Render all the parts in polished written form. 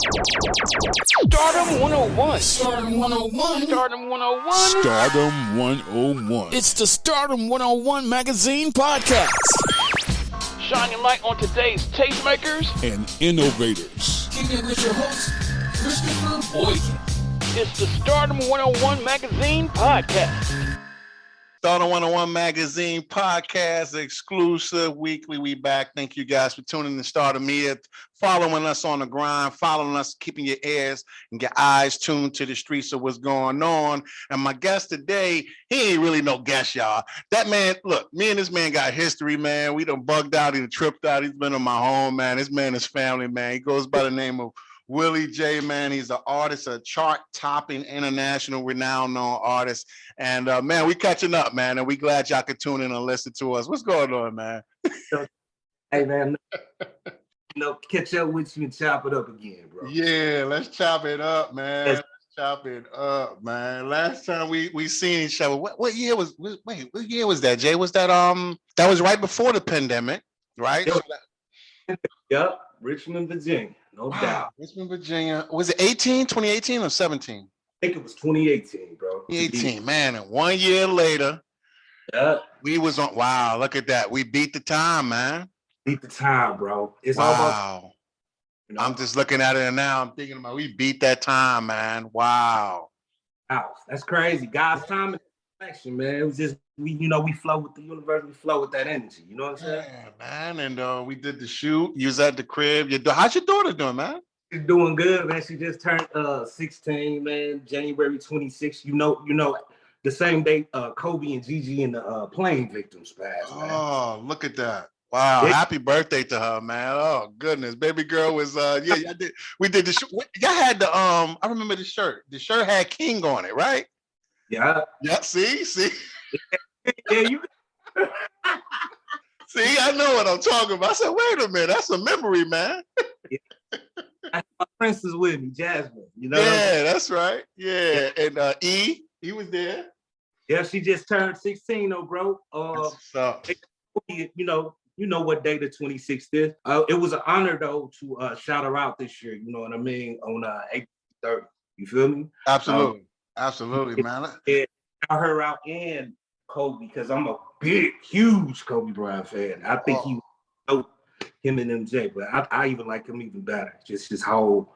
Stardom 101. Stardom 101. Stardom 101. Stardom 101. It's the Stardom 101 Magazine Podcast. Shining light on today's tastemakers and innovators. Kicking with your host, Christopher Boykin. It's the Stardom 101 Magazine Podcast. Stardom 101 Magazine Podcast, exclusive weekly. We back. Thank you guys for tuning in to Stardom Media, following us on the grind, following us, keeping your ears and your eyes tuned to the streets of what's going on. And my guest today, he ain't really no guest, y'all. That man, look, me and this man got history, man. We done bugged out, he done tripped out. He's been in my home, man. This man is family, man. He goes by the name of Willie J, man. He's an artist, a chart-topping, international renowned known artist. And man, we catching up, man. And we glad y'all could tune in and listen to us. What's going on, man? Hey, man. Catch up with you and chop it up again, bro. Yeah, let's chop it up, man. Let's chop it up, man. Last time we seen each other, what year was? Wait, what year was that, Jay? Was that that was right before the pandemic, right? Yep, Richmond, Virginia. No doubt. Richmond, Virginia. Was it 2018 or 17? I think it was 2018, bro. 2018, man. And 1 year later, we was on. Wow, look at that. We beat the time, man. Beat the time, bro. It's wow. Almost, you know, I'm just looking at it and now I'm thinking about we beat that time, man. Wow. That's crazy. God's time and action, man. It was just we flow with the universe. We flow with that energy. You know what I'm saying? Yeah, man. And we did the shoot. You was at the crib. How's your daughter doing, man? She's doing good, man. She just turned 16, man. January 26th. You know, the same day Kobe and Gigi and the plane victims passed. Man. Oh, look at that. Wow. Yeah. Happy birthday to her, man. Oh goodness. Baby girl was we did the shoot. Y'all had the I remember the shirt. The shirt had King on it, right? Yeah. Yeah, see? Yeah, you see, I know what I'm talking about. I said, wait a minute, that's a memory, man. Yeah. My princess with me, Jasmine. You know? Yeah, that's right. Yeah. And he was there. Yeah, she just turned 16, though, bro. You know what day the 26th is. It was an honor though to shout her out this year. You know what I mean? On April 30th. You feel me? Absolutely. Absolutely, man. Yeah, shout her out and Kobe, because I'm a huge Kobe Bryant fan. I think he was him and MJ, but I even like him even better. Just his whole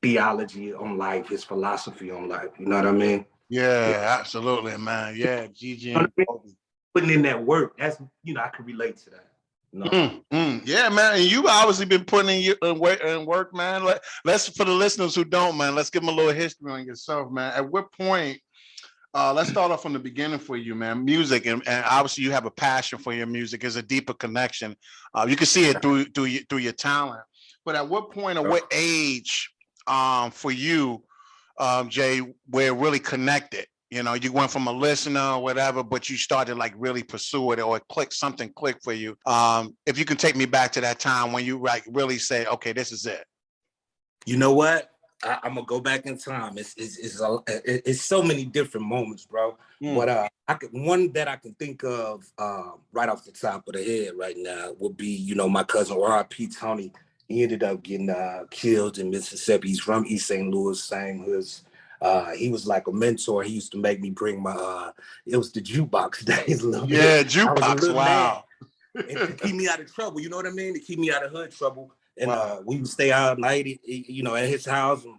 theology on life, his philosophy on life. You know what I mean? Yeah, absolutely, man. Yeah, Gigi and Kobe. Putting in that work, that's I can relate to that. No. Yeah, man. And you've obviously been putting in work, man. Let's, for the listeners who don't, man, let's give them a little history on yourself, man. At what point? Let's start off from the beginning for you, man. Music, and obviously you have a passion for your music. It's a deeper connection. You can see it through your talent. But at what point or what age, for you, Jay, where it really connected? You know, you went from a listener or whatever, but you started like really pursue it, or something clicked for you. If you can take me back to that time when you like really say, okay, this is it. You know what? I'm gonna go back in time. It's so many different moments, bro. But one that I can think of right off the top of the head right now would be, my cousin R.I.P. Tony. He ended up getting killed in Mississippi. He's from East St. Louis, same hoods. He was like a mentor. He used to make me bring my it was the jukebox days a little bit. Yeah, jukebox. Wow. And to keep me out of trouble, you know what I mean? To keep me out of hood trouble. And we would stay out at night, at his house and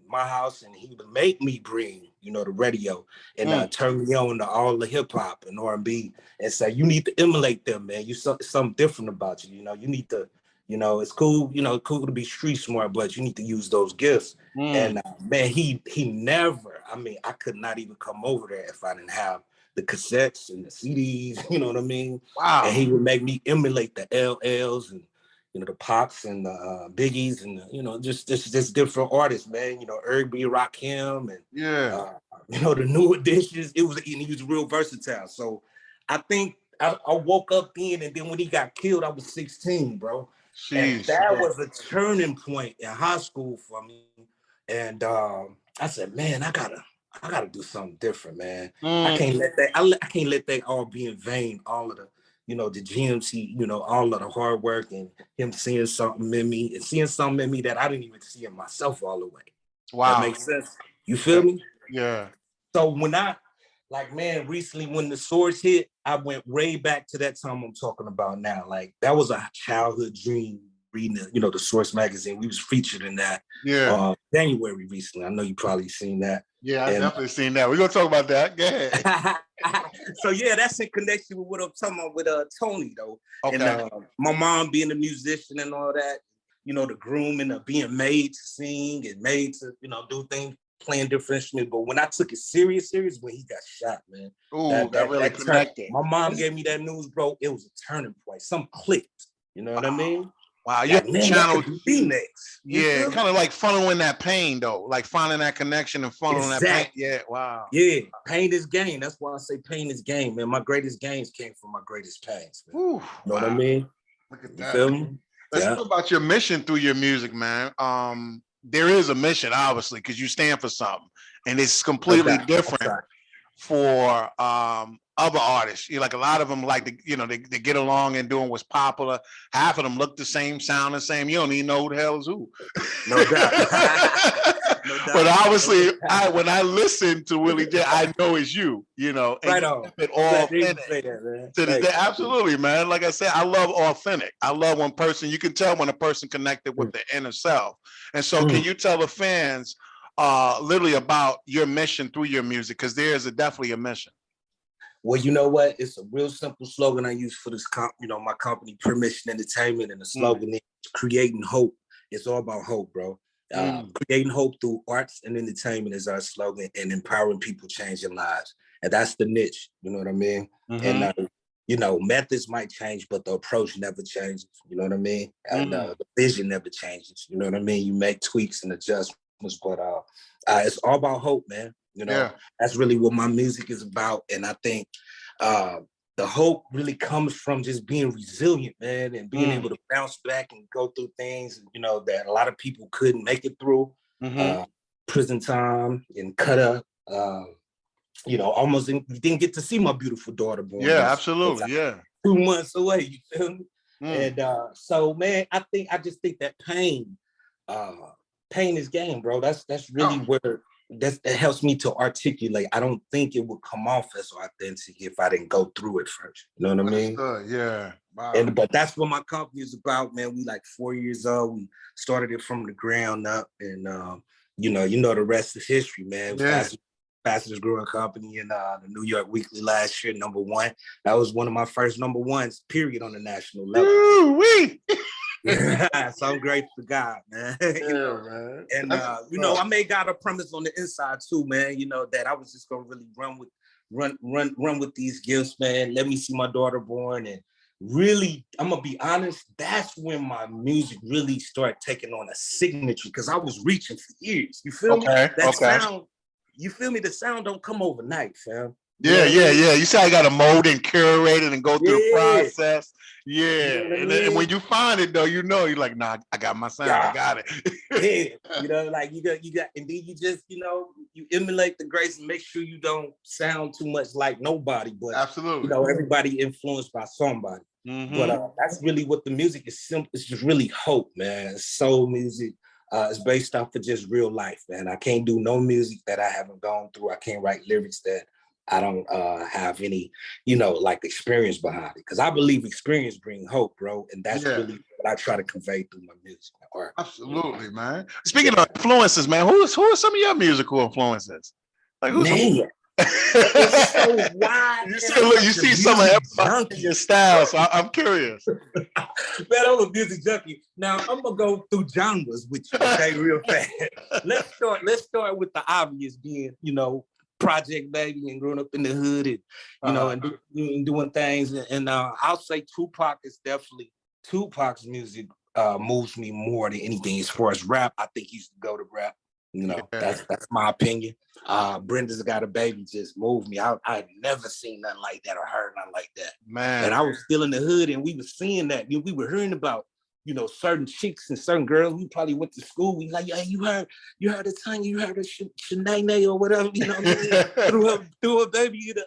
my house, and he would make me bring, the radio and turn me on to all the hip hop and R&B and say, you need to emulate them, man. Something different about you. You need to, it's cool, cool to be street smart, but you need to use those gifts. And man, he never, I could not even come over there if I didn't have the cassettes and the CDs, you know what I mean? Wow. And he would make me emulate the LLs and, the Pops and the Biggies and, just different artists, man. Eric B. Rakim and, the New Editions. He was real versatile. So I think I woke up then, and then when he got killed, I was 16, bro. Jeez. And that was a turning point in high school for me. And I said, man, I gotta do something different, man. I can't let that all be in vain. All of the, you know, the gems, you know, all of the hard work and him seeing something in me and seeing something in me that I didn't even see in myself all the way. Wow. That makes sense. You feel me? Yeah. So when recently when the Source hit, I went way back to that time I'm talking about now. Like that was a childhood dream reading, the Source magazine. We was featured in that January recently. I know you probably seen that. Yeah, I definitely seen that. We're gonna talk about that. Go ahead. So yeah, that's in connection with what I'm talking about with Tony though. Okay. And my mom being a musician and all that, you know, the grooming of being made to sing and made to, you know, do things, playing different instruments. But when I took it serious when he got shot, man. Ooh, that really connected. My mom gave me that news, bro. It was a turning point. Something clicked. You know what I mean? Wow, you channeled next. Yeah, kind of like funneling that pain though, like finding that connection and funneling that pain. Yeah, wow. Yeah, pain is gain. That's why I say pain is gain, man. My greatest gains came from my greatest pains. Man. Ooh, you know what I mean? Look at you that. Feel me? Let's talk about your mission through your music, man. There is a mission, obviously, because you stand for something, and it's completely different for other artists. You like a lot of them like they get along and doing what's popular. Half of them look the same, sound the same. You don't even know who the hell is who. No doubt. No doubt. But obviously, when I listen to Willie J, I know it's you. You know, and right on. It all authentic. To this day, absolutely, man. Like I said, I love authentic. I love when you can tell when a person connected with their inner self. And so, can you tell the fans literally about your mission through your music? Because there is definitely a mission. Well, you know what? It's a real simple slogan I use for this, my company, Permission Entertainment, and the slogan is creating hope. It's all about hope, bro. Creating hope through arts and entertainment is our slogan, and empowering people changing lives. And that's the niche, you know what I mean? And, methods might change, but the approach never changes, you know what I mean? And the vision never changes, you know what I mean? You make tweaks and adjustments, but it's all about hope, man. You know, that's really what my music is about. And I think the hope really comes from just being resilient, man, and being able to bounce back and go through things, you know, that a lot of people couldn't make it through. Prison time and cut up, almost didn't get to see my beautiful daughter born. Yeah, absolutely. Yeah. 2 months away, you feel me? And so, man, I just think that pain is gain, bro. That's really where that helps me to articulate. I don't think it would come off as authentic if I didn't go through it first. You know what I mean? Yeah. Wow. But that's what my company is about, man. We like 4 years old. We started it from the ground up, and the rest is history, man. Fastest growing company in the New York Weekly last year, #1. That was one of my first #1s, period, on the national level. So I'm grateful to God, man. Man. And I made God a promise on the inside too, man. You know that I was just gonna really run with these gifts, man. Let me see my daughter born, and really, I'm gonna be honest. That's when my music really started taking on a signature, because I was reaching for years. You feel me? That sound. You feel me? The sound don't come overnight, fam. Yeah. You say I got to mold and curate it and go through the process. Yeah. And when you find it though, you're like, nah, I got my sound. I got it. You got, and then you just, you emulate the grace and make sure you don't sound too much like nobody, but absolutely, everybody influenced by somebody. But that's really what the music is. Simple. It's just really hope, man. Soul music. It's based off of just real life, man. I can't do no music that I haven't gone through. I can't write lyrics that I don't have any, experience behind it. Because I believe experience brings hope, bro. And that's really what I try to convey through my music. Art. Absolutely, man. Speaking of influences, man, who are some of your musical influences? Like who's it's so wide. You see some of everybody in your style, so I'm curious. Man, I'm a music junkie. Now I'm gonna go through genres with you, okay, real fast. Let's start with the obvious, being, Project Baby and growing up in the hood, and and doing things. And I'll say Tupac is definitely Tupac's music moves me more than anything. As far as rap, I think he's the go-to rap. That's my opinion. Brenda's Got a Baby just moved me. I'd never seen nothing like that or heard nothing like that. Man. And I was still in the hood, and we were seeing that. We were hearing about you know, certain chicks and certain girls who probably went to school. We like, hey, you heard the tongue, you heard of Shanae or whatever, you know what I mean? threw her baby in the,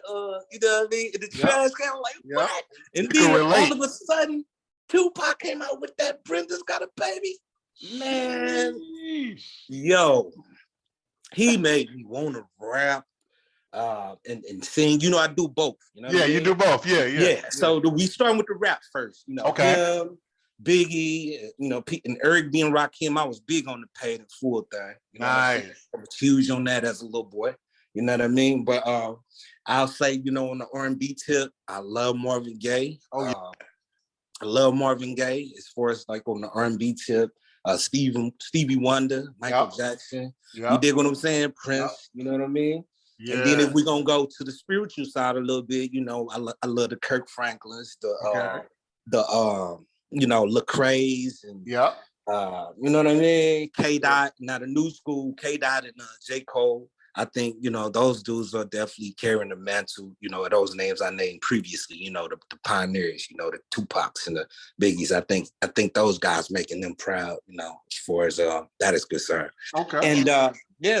you know what I mean, in the trash can. I'm like, what? And then all of a sudden, Tupac came out with that Brenda's Got a Baby. Man, yo, he made me want to rap and sing. You know, I do both. You know, you do both. Yeah. So we start with the rap first. You know, him, Biggie, you know, Pete and Eric B and Rakim. I was big on the paid in full thing. You know, I was huge on that as a little boy. You know what I mean? But I'll say, you know, on the R&B tip, I love Marvin Gaye. I love Marvin Gaye as far as like on the R&B tip. Stevie Wonder, Michael Jackson. You dig what I'm saying? Prince. You know what I mean? Yeah. And then if we're gonna go to the spiritual side a little bit, you know, I love the Kirk Franklins, you know, Lecrae's and you know what I mean? K-Dot, now the new school, K-Dot and J. Cole. I think, you know, those dudes are definitely carrying the mantle, you know, those names I named previously, you know, the pioneers, you know, the Tupacs and the Biggies. I think those guys making them proud, you know, as far as that is concerned. Okay. And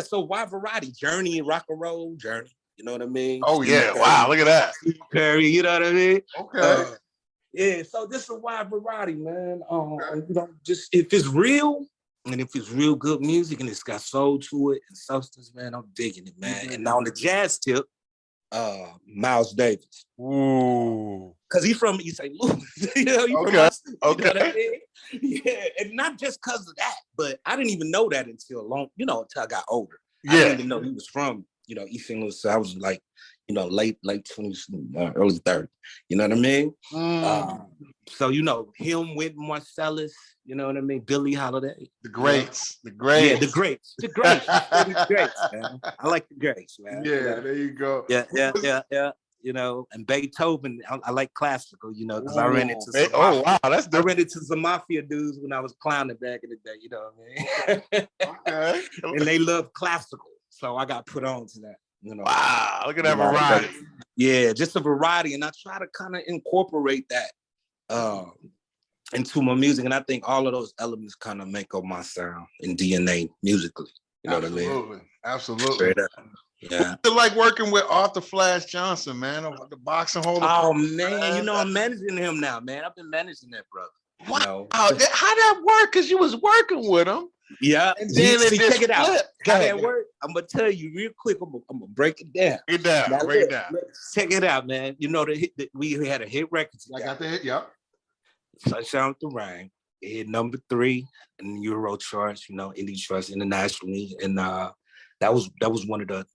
so why variety? Journey and rock and roll, Journey. You know what I mean? Oh, yeah. Wow, look at that. Perry, you know what I mean? Okay. Yeah, so this is a wide variety, man. You know, just if it's real, and if it's real good music and it's got soul to it and substance, man, I'm digging it, man. And now on the jazz tip, Miles Davis. Ooh. Because he's from East St. Louis. You know, from my city, you know what I mean? Yeah, and not just because of that, but I didn't even know that until until I got older. I didn't even know he was from, you know, East St. Louis. So I was like, you know, late 20s, early 30s. You know what I mean? So, you know, him with Marcellus, you know what I mean? Billie Holiday. The greats. The greats, man. I like the greats, man. Yeah, there you go. Yeah. You know, and Beethoven, I like classical, you know, because I ran into I ran into some mafia dudes when I was clowning back in the day, you know what I mean? And they love classical. So I got put on to that. You know, wow, look at that variety. Yeah, just a variety. And I try to kind of incorporate that into my music. And I think all of those elements kind of make up my sound and DNA musically. You know what I mean? Absolutely. Straight up. Yeah. I like working with Arthur Flash Johnson, man, the boxing holder. Oh, man, you know, I'm managing him now, man. I've been managing that brother. Wow. You know? How that work? Because you was working with him. Yeah, and then check it out. How that work? I'm gonna tell you real quick. I'm gonna break it down. Break it down. Check it out, man. You know we had a hit record. I got the hit. Yep. Sunshine with the Rain. It hit number 3 in the Euro charts. You know, indie charts internationally, and that was one of the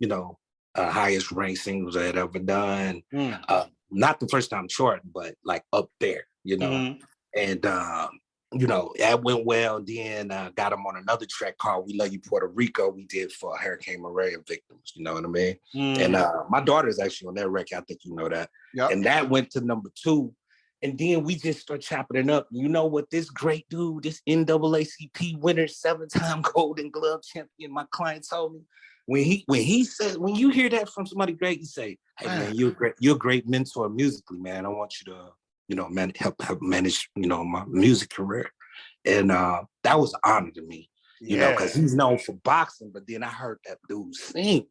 highest ranked singles I had ever done. Not the first time charting, but like up there. You know, and. You know, that went well. Then got him on another track called We Love You, Puerto Rico. We did for Hurricane Maria victims. You know what I mean? And my daughter is actually on that record. I think you know that. Yep. And that went to number 2. And then we just start chopping it up. You know what? This great dude, this NAACP winner, 7-time Golden Glove champion, my client told me, when he says, when you hear that from somebody great, you say, hey man, you're a great mentor musically, man. I want you to help manage, my music career. And that was an honor to me, you know, because he's known for boxing, but then I heard that dude sing.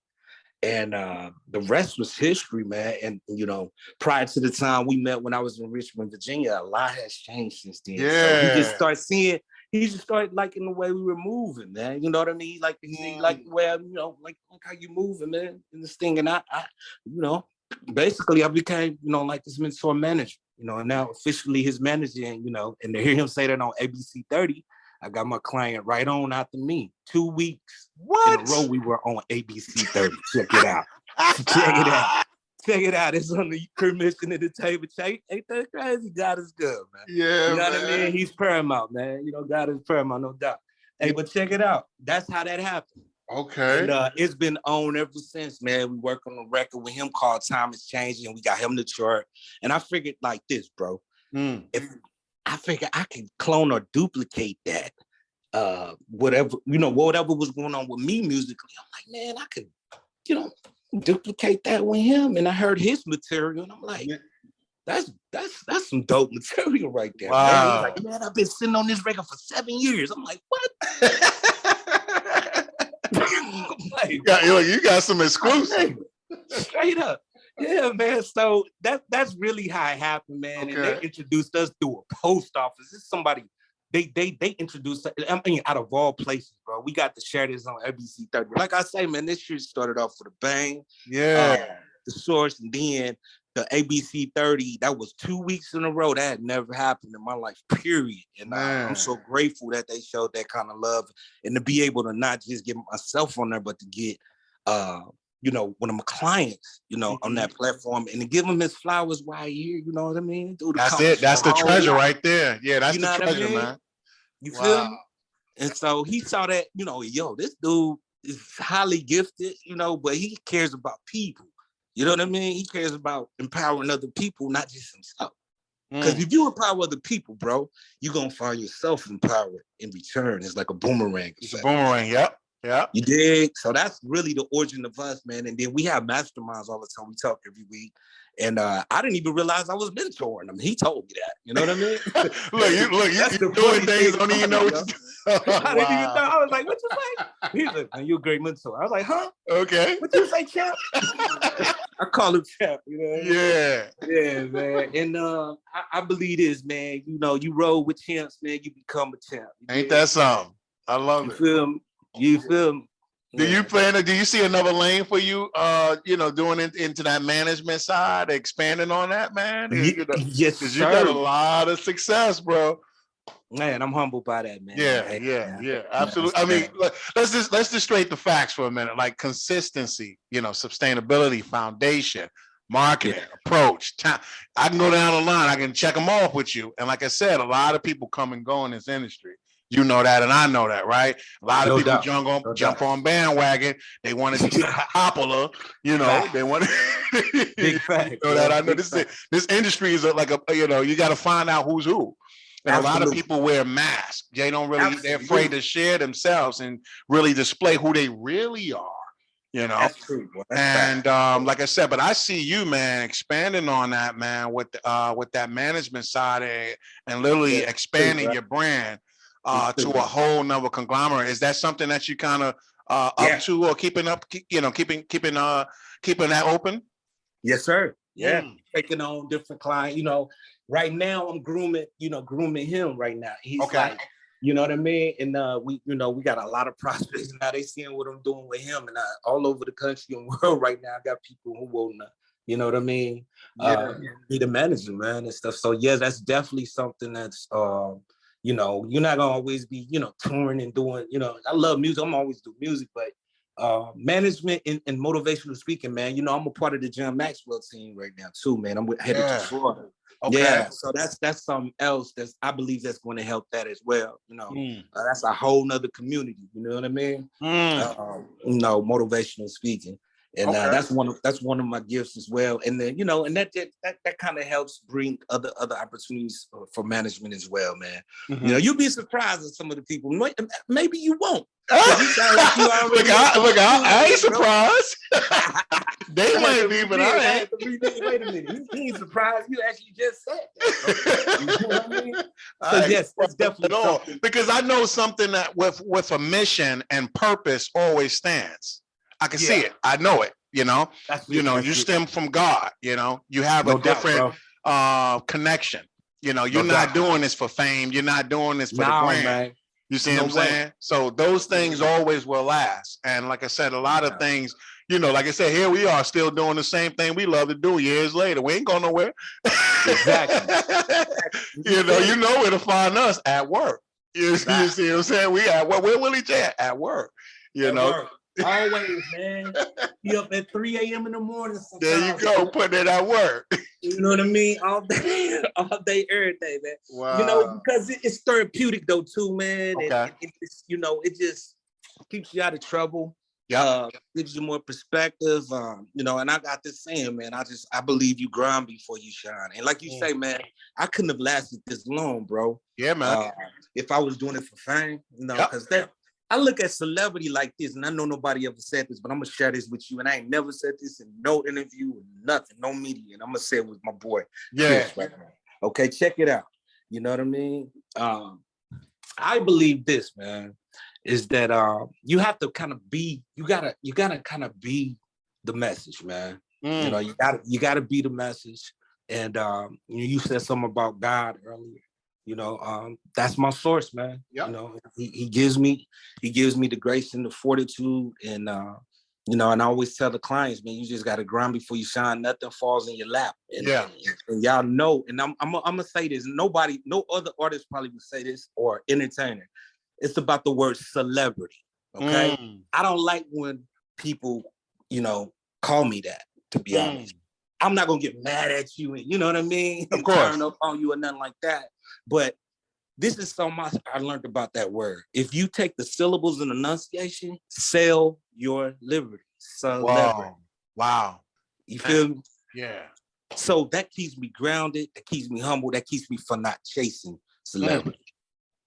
And the rest was history, man. And, prior to the time we met when I was in Richmond, Virginia, a lot has changed since then. Yeah. So he just started liking the way we were moving, man. You know what I mean? Like the way, like how you moving, man, in this thing. And I basically I became, like this mentor manager. And now officially his manager, and to hear him say that on ABC 30, I got my client right on after me. 2 weeks in a row we were on ABC 30. Check it out. Check it out. It's on the permission of the table. Ain't that crazy? God is good, man. Yeah, you know what I mean? He's paramount, man. God is paramount, no doubt. Hey, but check it out. That's how that happened. Okay. And it's been on ever since, man. We work on a record with him called Time Is Changing, and we got him to chart. And I figured like this, bro. If I figured I can clone or duplicate that, whatever was going on with me musically. I'm like, man, I could, duplicate that with him. And I heard his material, and I'm like, That's some dope material right there. Wow. Man. He's like, man, I've been sitting on this record for 7 years. I'm like, what? Like, you got some exclusive. Straight up. Yeah, man. So that's really how it happened, man. Okay. And they introduced us through a post office. This is somebody they introduced. I mean, out of all places, bro. We got to share this on ABC 30. Like I say, man, this shit started off with a bang. Yeah. The Source, and then the ABC 30. That was 2 weeks in a row. That had never happened in my life, period. And I'm so grateful that they showed that kind of love, and to be able to not just get myself on there, but to get one of my clients, on that platform, and to give him his flowers while here, you know what I mean? That's it. That's the treasure right there. Yeah, that's the treasure, man. You feel me? And so he saw that, this dude is highly gifted, but he cares about people. You know what I mean? He cares about empowering other people, not just himself. Because if you empower other people, bro, you're going to find yourself empowered in return. It's like a boomerang. It's a boomerang, yep. Yeah. You dig? So that's really the origin of us, man. And then we have masterminds all the time. We talk every week. And I didn't even realize I was mentoring him. He told me that. You know what I mean? you're doing things, don't even know what you're doing. I didn't even know. I was like, what you say? He's like, man, you're a great mentor. I was like, huh? Okay. What you say, champ? I call him champ, Yeah. Yeah, man. And I believe this, man. You roll with champs, man, you become a champ. Ain't that something? I love it. You feel me? Do you see another lane for you, doing into that management side, expanding on that, man? Yes, because you got a lot of success, bro. Man, I'm humbled by that, man. Yeah, absolutely. I mean, let's just straight the facts for a minute. Like consistency, sustainability, foundation, marketing, approach, time. I can go down the line. I can check them off with you. And like I said, a lot of people come and go in this industry. You know that, and I know that, right? A lot of people jump on bandwagon. They want to be popular, They want to. Big fact. I know this industry is like you got to find out who's who. And a lot of people wear masks. They don't really. They're afraid to share themselves and really display who they really are. That's true. And like I said, but I see you, man, expanding on that, man, with that management side and literally expanding your brand. To a whole nother conglomerate. Is that something that you kind of up to or keeping up? Keeping that open. Yes, sir. Yeah, taking on different clients. Right now I'm grooming him right now. He's like, you know what I mean. And we got a lot of prospects now. They seeing what I'm doing with him, and all over the country and world right now. I got people who want to, you know what I mean, be the manager, man, and stuff. So yeah, that's definitely something that's you're not gonna always be, touring and doing, I love music. I'm always do music, but management and motivational speaking, man, I'm a part of the John Maxwell team right now too, man. I'm headed to Florida. Okay. Yeah, so that's something else I believe that's going to help that as well. That's a whole nother community. You know what I mean? Motivational speaking. And that's one of my gifts as well. And then and that kind of helps bring other opportunities for management as well, man. You'll be surprised at some of the people. Maybe you won't. I ain't surprised. They might be, but I ain't. Wait a minute, he ain't surprised. You actually just said that. You know what I mean? So yes, that's definitely something. Because I know something that with a mission and purpose always stands. I can see it. I know it. You stem from God. You have a different connection. You're not doing this for fame. You're not doing this for the brand. Man. You see what I'm saying? So those things always will last. And like I said, a lot of things, like I said, here we are still doing the same thing we love to do years later. We ain't going nowhere. Exactly. You know where to find us at work. You see what I'm saying? We're Willie J at work. Work. Always, man. Be up at 3 a.m. in the morning. There you go, putting it at work. You know what I mean? All day, every day, man. Wow. Because it's therapeutic though, too, man. Okay. It just keeps you out of trouble. Yeah. Gives you more perspective. And I got this saying, man. I believe you grind before you shine. And like you say, man, I couldn't have lasted this long, bro. Yeah, man. If I was doing it for fame, because I look at celebrity like this, and I know nobody ever said this, but I'm gonna share this with you. And I ain't never said this in no interview, nothing, no media. And I'm gonna say it with my boy Chris right now. Okay, check it out. You know what I mean? I believe this, man, is that you have to kind of be, you gotta kind of be the message, man. You know, you gotta be the message. And you said something about God earlier. You know, that's my source, man. Yep. You know, he gives me the grace and the fortitude, and you know, and I always tell the clients, man, you just got to grind before you shine. Nothing falls in your lap. And, and y'all know, and I'm gonna say this. No other artist probably would say this, or entertainer. It's about the word celebrity. Okay, I don't like when people, you know, call me that. To be honest, I'm not gonna get mad at you, and you know what I mean. Of course, turn up on you or nothing like that. But this is so much I learned about that word. If you take the syllables and enunciation, sell your liberty. Celebrity. Wow. You feel me? Yeah. So that keeps me grounded. That keeps me humble. That keeps me from not chasing celebrity.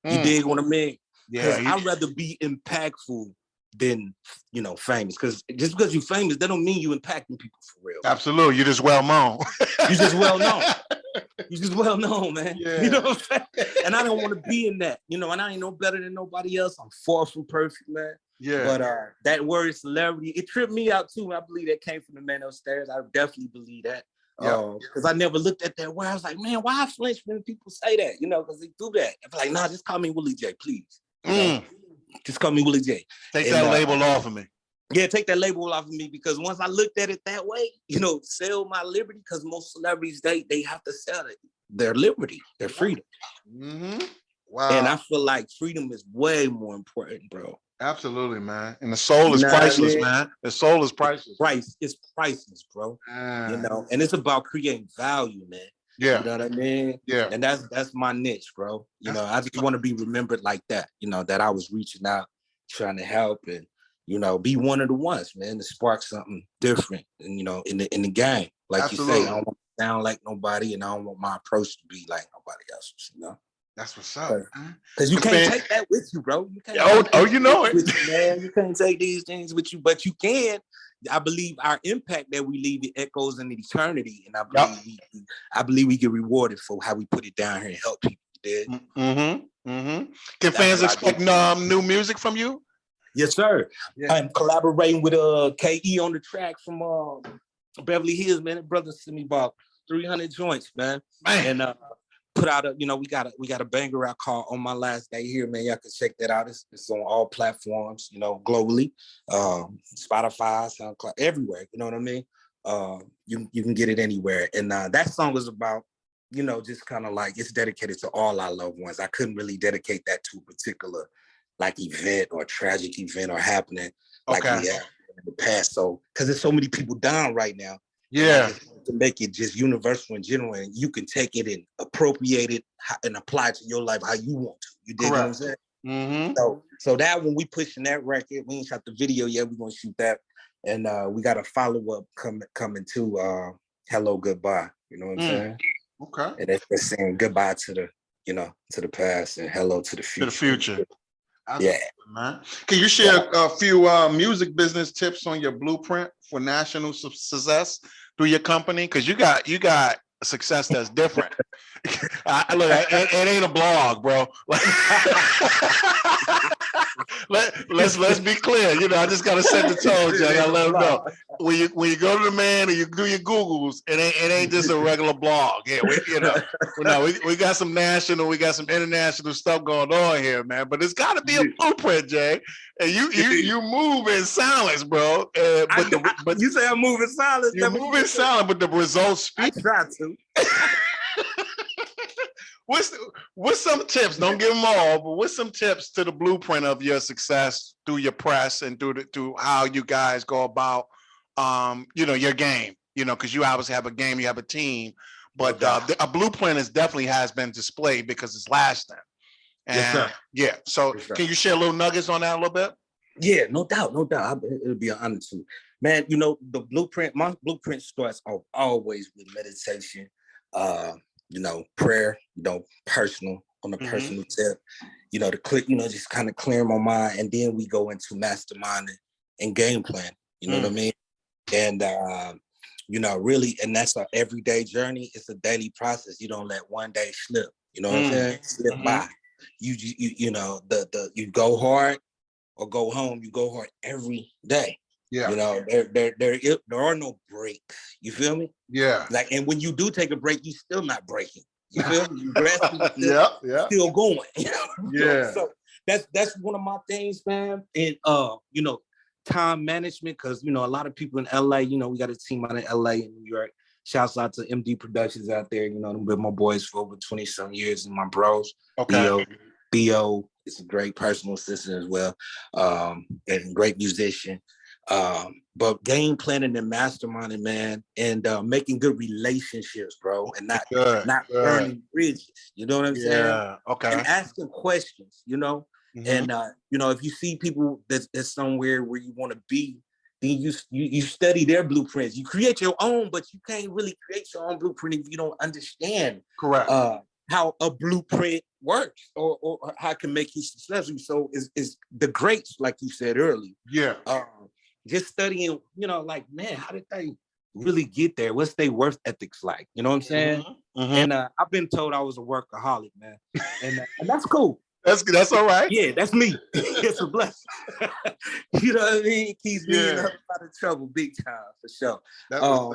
You dig what I mean? Yeah. I'd rather be impactful than, you know, famous. Because just because you're famous, that don't mean you impacting people for real. Absolutely. You're just well known. You're just well known. You just well known, man. Yeah. You know what I'm saying? And I don't want to be in that, you know, and I ain't no better than nobody else. I'm far from perfect, man. Yeah. But that word celebrity, it tripped me out too. I believe that came from the man upstairs. I definitely believe that. Because I never looked at that word. I was like, man, why flinch when people say that? You know, because they do that. I'm like, nah, just call me Willie J, please. You know? Just call me Willie J. Take that label off of me. Yeah, take that label off of me, because once I looked at it that way, you know, sell my liberty, because most celebrities, they have to sell it. Their liberty, their freedom. Wow. And I feel like freedom is way more important, bro. Absolutely, man. And the soul is priceless, man. The soul is priceless. It's priceless, bro. You know, and it's about creating value, man. Yeah. You know what I mean? Yeah. And that's my niche, bro. You know, I just want to be remembered like that, you know, that I was reaching out, trying to help, and, you know, be one of the ones, man, to spark something different, and, you know, in the game. Like Absolutely. You say, I don't want to sound like nobody, and I don't want my approach to be like nobody else's, you know? That's what's up. Because you can't take that with you, bro. You can't you know it. You, man. You can't take these things with you, but you can. I believe our impact that we leave, it echoes in eternity, and I believe we get rewarded for how we put it down here and help people. Can fans expect new music from you? Yes, sir. Yeah. I'm collaborating with KE on the track from Beverly Hills, man. The brother sent me about 300 joints, man. And put out we got a banger out called On My Last Day Here, man. Y'all can check that out. It's on all platforms, you know, globally. Spotify, SoundCloud, everywhere. You know what I mean? You can get it anywhere. And that song is about, you know, just kind of like, it's dedicated to all our loved ones. I couldn't really dedicate that to a particular like event or tragic event or happening like we have in the past. So, because there's so many people down right now. Yeah. To make it just universal and general, and you can take it and appropriate it and apply it to your life how you want to. You dig what I'm saying? So that when we pushing that record, we ain't shot the video yet. We're gonna shoot that, and we got a follow up coming to Hello Goodbye. You know what I'm saying? Okay. And that's saying goodbye to the, you know, to the past and hello to the future. To the future. Yeah, man. Can you share a few music business tips on your blueprint for national success through your company? Because you got a success that's different. Look, it ain't a blog, bro. Let's be clear. You know, I just gotta set the tone, Jay. I gotta let them know. When you go to the man and you do your Googles, it ain't just a regular blog. Yeah, we got some national, we got some international stuff going on here, man. But it's got to be a blueprint, Jay. And you move in silence, bro. But you say I'm moving silent. You move in silent, but the results speak. I try to. What's some tips? Don't give them all, but what's some tips to the blueprint of your success through your press and through how you guys go about, your game? You know, because you obviously have a game, you have a team, but a blueprint has been displayed because it's lasting. And yes, sir. Yeah, so can you share little nuggets on that a little bit? Yeah, no doubt. It'll be an honor to, man. You know, my blueprint starts always with meditation. You know, prayer, you know, personal, on a personal tip, to click, just kind of clear my mind. And then we go into masterminding and game plan. You know what I mean? And, really, and that's an everyday journey. It's a daily process. You don't let one day slip. You know what I'm saying? Slip by. You go hard or go home. You go hard every day. Yeah. There are no breaks. You feel me? Yeah. Like, and when you do take a break, you still not breaking. You feel me? You resting, still going. Yeah. So that's one of my things, man. And time management, because a lot of people in LA, we got a team out in LA and New York. Shouts out to MD Productions out there. I've been my boys for over 20-some years and my bros. Okay. Theo is a great personal assistant as well. And great musician. But game planning and masterminding, man, and making good relationships, bro, and not burning bridges. You know what I'm saying? Yeah. Okay. And asking questions, and if you see people that's somewhere where you want to be, then you study their blueprints. You create your own, but you can't really create your own blueprint if you don't understand how a blueprint works or how it can make you successful. So is the greats, like you said earlier. Yeah. Just studying, man, how did they really get there? What's their worth ethics like? You know what I'm saying? And I've been told I was a workaholic, man. And that's cool. That's all right. Yeah, that's me. It's a blessing. You know what I mean? It keeps me in a lot of trouble, big time, for sure.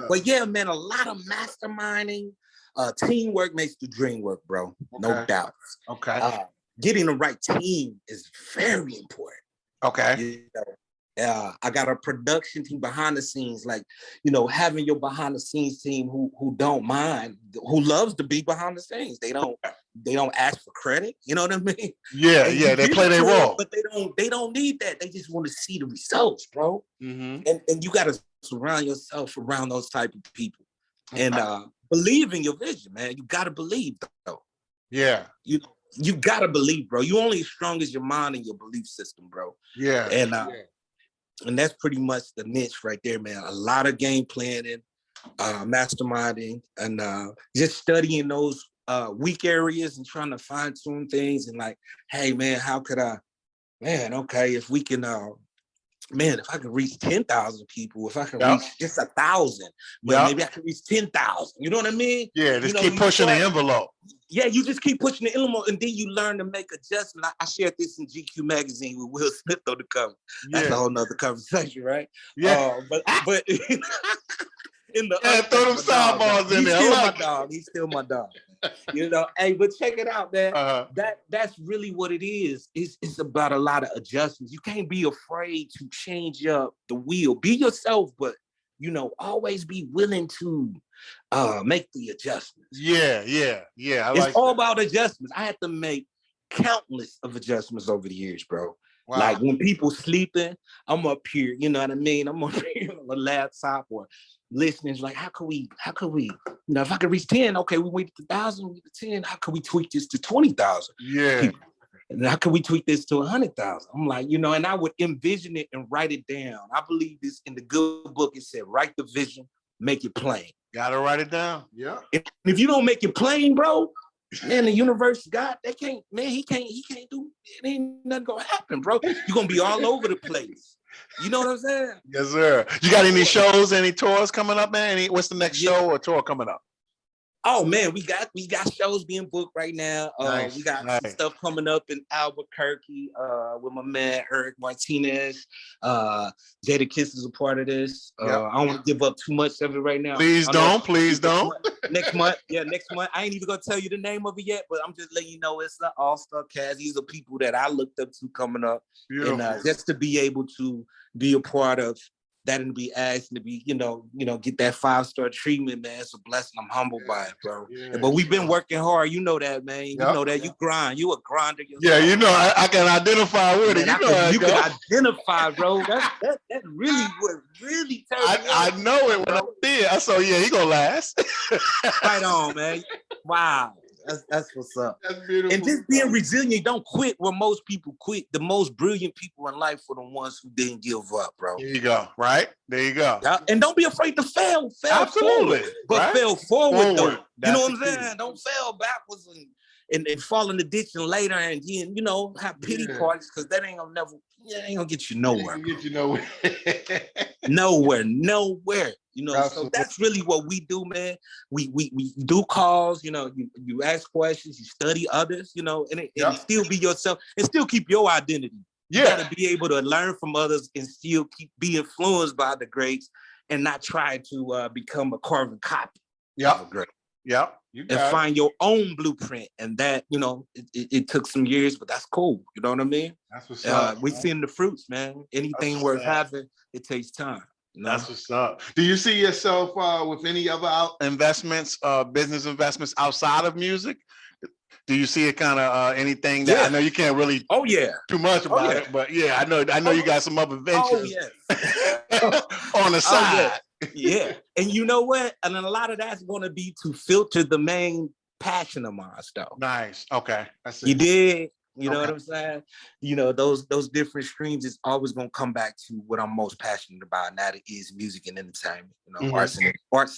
But yeah, man, a lot of masterminding. Teamwork makes the dream work, bro. No doubt. Okay. Getting the right team is very important. Okay. I got a production team behind the scenes, having your behind the scenes team who don't mind, who loves to be behind the scenes. They don't ask for credit. You know what I mean? Yeah, they play their role, but they don't need that. They just want to see the results, bro. And you got to surround yourself around those type of people, and believe in your vision, man. You got to believe, though. Yeah, you got to believe, bro. You only as strong as your mind and your belief system, bro. Yeah, and that's pretty much the niche right there, man. A lot of game planning, masterminding, and just studying those weak areas and trying to fine tune things. And hey, man, how could if we can, if I can reach 10,000 people, if I can reach just 1,000, maybe I can reach 10,000. You know what I mean? Yeah, just keep pushing the envelope. Yeah, you just keep pushing the envelope, and then you learn to make adjustments. I shared this in GQ magazine with Will Smith on the cover. That's a whole nother conversation, right? Yeah, but in the throw them sideballs in there. He's still my dog. Hey, but check it out, man. That's really what it is. It's about a lot of adjustments. You can't be afraid to change up the wheel. Be yourself, but always be willing to make the adjustments. Yeah. It's all about adjustments. I had to make countless of adjustments over the years, bro. Wow. Like when people sleeping, I'm up here, you know what I mean? I'm up here on the laptop or listening. It's like, how could we, if I could reach 10, okay, we wait to 1,000, we get to 10. How could we tweak this to 20,000? Yeah. And how can we tweak this to 100,000? I'm like, and I would envision it and write it down. I believe this in the good book. It said, write the vision, make it plain. Gotta write it down. Yeah. If you don't make it plain, bro, man, the universe, God, he can't do, it ain't nothing gonna happen, bro. You're gonna be all over the place. You know what I'm saying? Yes, sir. You got any shows, any tours coming up, man? What's the next show or tour coming up? Oh man, we got shows being booked right now. We got some stuff coming up in Albuquerque with my man Eric Martinez. Jada Kiss is a part of this. I don't want to give up too much of it right now. Please don't. Next month. I ain't even gonna tell you the name of it yet, but I'm just letting you know it's an all-star cast. These are people that I looked up to coming up. Beautiful. And just to be able to be a part of that and be asked to be, get that 5-star treatment, man. It's a blessing. I'm humbled by it, bro. Yeah, but we've been working hard. You know that, man. You know that. You grind. You a grinder yourself. Yeah, I can identify with it. You can identify, bro. That really what really turned me I know it when I did. So yeah, he gonna last. Right on, man. Wow. That's what's up. That's beautiful. And just being resilient, don't quit where most people quit. The most brilliant people in life were the ones who didn't give up, bro. There you go. Right? There you go. And don't be afraid to fail. Fail Absolutely. forward. But fail forward, though. You know what I'm saying? Don't fail backwards and fall in the ditch and later and you know have pity parties because that ain't gonna get you nowhere. Get you nowhere. nowhere. You know, so that's really what we do, man. We do calls, you know, you ask questions, you study others, you know, and still be yourself and still keep your identity. You gotta be able to learn from others and still be influenced by the greats and not try to become a carbon copy. And find your own blueprint. And that, you know, it took some years, but that's cool. You know what I mean? That's what's up. We seeing the fruits, man. Anything worth having, it takes time. You know? That's what's up. Do you see yourself with any other investments, business investments outside of music? Do you see it kind of anything that I know you can't really too much about it, but I know you got some other ventures on the side. And you know what? And a lot of that's going to be to filter the main passion of mine, though. Nice. Okay. You did. You know what I'm saying? You know, those different streams is always going to come back to what I'm most passionate about, and that is music and entertainment. You know, arts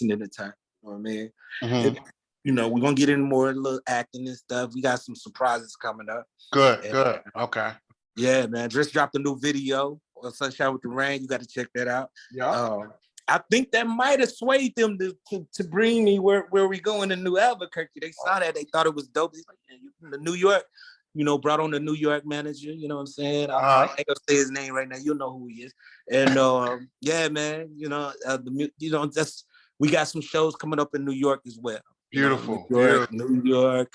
and entertainment. You know what I mean? And, you know, we're going to get into more little acting and stuff. We got some surprises coming up. Good. Okay. Yeah, man. Just dropped a new video on Sunshine with the Rain. You got to check that out. Yeah. I think that might have swayed them to bring me where we going in New Albuquerque. They saw that. They thought it was dope. He's like, you from the New York, you know, brought on the New York manager. You know what I'm saying? I ain't gonna say his name right now. You know who he is. And man, you know, we got some shows coming up in New York as well. Beautiful. New York,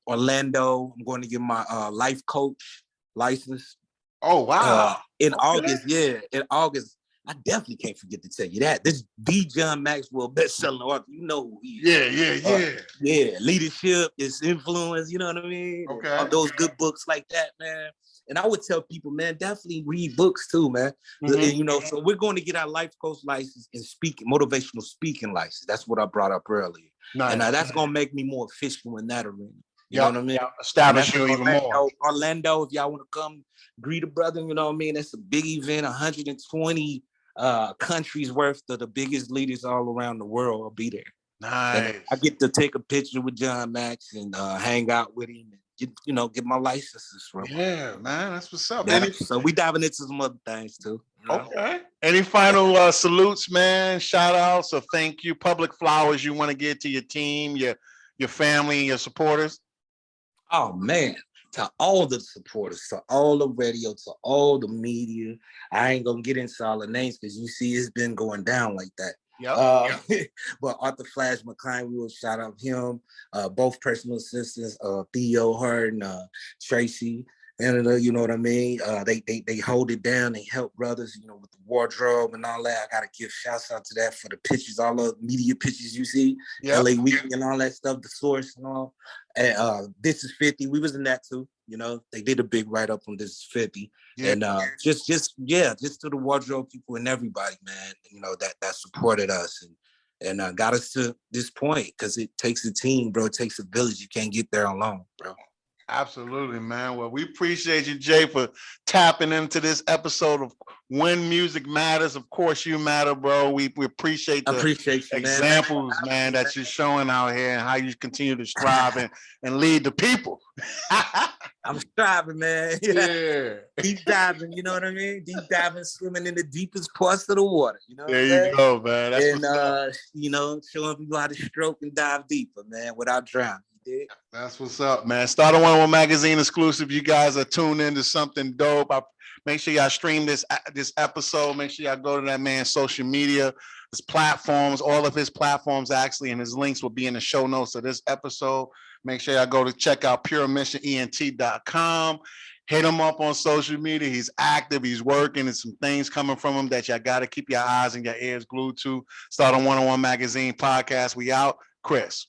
Orlando. I'm going to get my life coach license. Oh, wow. In August. In August. I definitely can't forget to tell you that. This D. John Maxwell best-selling author, you know who he is. Leadership is influence, you know what I mean? Okay. All those good books like that, man. And I would tell people, man, definitely read books too, man. And, you know, so we're going to get our life coach license and motivational speaking license. That's what I brought up earlier. Nice. And that's going to make me more official in that arena. You know what I mean? Establish you even more. Orlando, if y'all want to come greet a brother, you know what I mean? That's a big event, 120 countries worth of the biggest leaders all around the world will be there. Nice. And I get to take a picture with John Max and hang out with him and get my licenses from him. Yeah, man, that's what's up. So we diving into some other things too. You know? Okay. Any final salutes, man? Shout outs or thank you, public flowers you want to get to your team, your family, and your supporters? Oh man. To all the supporters, to all the radio, to all the media. I ain't gonna get into all the names because you see it's been going down like that. But Arthur Flash McClain, we will shout out him. Both personal assistants, Theo, her, and Tracy. And you know what I mean? They hold it down. They help brothers, you know, with the wardrobe and all that. I gotta give shouts out to that for the pictures, all the media pictures you see, LA Week and all that stuff, the source and all. And This Is 50. We was in that too. You know, they did a big write up on This Is 50. And just to the wardrobe people and everybody, man, you know, that supported us and got us to this point because it takes a team, bro. It takes a village. You can't get there alone, bro. Absolutely, man. Well, we appreciate you, Jay, for tapping into this episode of When Music Matters. Of course, you matter, bro. We appreciate the examples, man, that you're showing out here and how you continue to strive and lead the people. I'm striving, man. Deep diving, you know what I mean? Deep diving, swimming in the deepest parts of the water. You know what there you go, man. That's you know, showing people how to stroke and dive deeper, man, without drowning. That's what's up, man. Stardom101 Magazine exclusive. You guys are tuned into something dope. Make sure y'all stream this episode. Make sure y'all go to that man's social media, his platforms, all of his platforms actually, and his links will be in the show notes of this episode. Make sure y'all go to check out puremissionent.com. Hit him up on social media. He's active. He's working. There's some things coming from him that y'all got to keep your eyes and your ears glued to. Stardom101 Magazine Podcast. We out. Chris.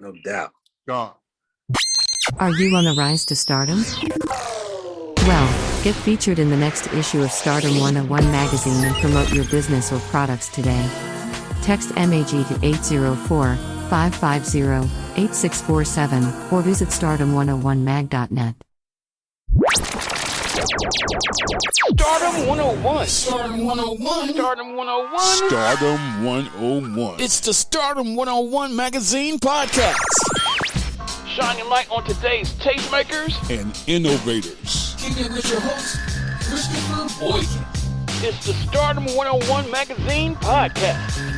No doubt. Gone. Are you on the rise to stardom? Well, get featured in the next issue of Stardom101 Magazine and promote your business or products today. Text MAG to 804-550-8647 or visit stardom101mag.net. Stardom 101. Stardom 101. Stardom 101. Stardom 101. It's the Stardom 101 Magazine Podcast. shining light on today's tastemakers and innovators. Kick it with your host, Christopher Boykin. It's the Stardom 101 Magazine Podcast.